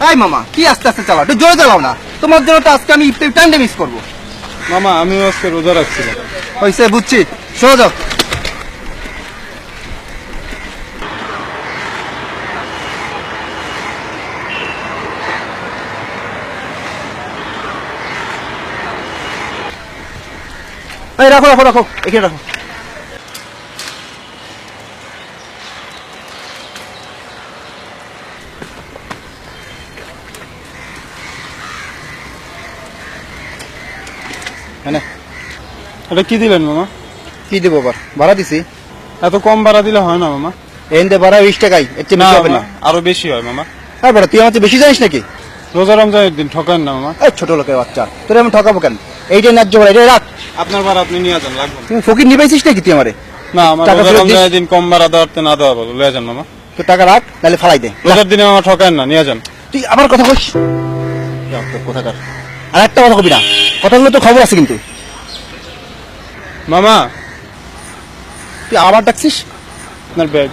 এই মামা কি আস্তে আস্তে চালাও, একটু জোরে চালাও না। তোমার জন্য তো আজকে আমি ইফতার টাইমটা মিস করবো। মামা আমিও আজকে রোজা রাখছিলাম। হয়েছে বুঝছি, সরে যাও। এই রাখো রাখো রাখো, এখানে রাখো। হ্যাঁ, এটা কি দিলেন মামা? কি দেবো আবার? ভাড়া দিছি। এত কম ভাড়া দিলে হয় না মামা। এনতে ভাড়া 20 টাকাই, এর চেয়ে না বেশি হবে মামা, না। আরো বেশি হয় মামা। হ্যাঁ বড়, তুই আমার চেয়ে বেশি জানিস নাকি? রোজা রমজানের দিন ঠকান না মামা। এই ছোট লোকের বাচ্চা, তোর আমি ঠকাবো কেন? এইটাই ন্যায্য ভাড়া, এটাই রাখ। আপনার ভাড়া আপনি নিয়ে যান, লাগবে না। তুমি ফকির নিবাইছিস নাকি তুই আমারে? না আমার টাকা রোজা ফেরত দিস? রমজানের দিন কম ভাড়া দেওয়াতে না দেওয়া বলো, লয়ে যান মামা। তোর টাকা রাখ, নাহলে ফালাই দে। রোজার দিনে মামা ঠকান না, নিয়ে যান। তুই আবার কথা কইস। কোথাকার আর একটা কথা কবি না, কথাগুলো তো খবর আছে কিন্তু। মামা তুই আবার ডাকছিস? আপনার ব্যাগ।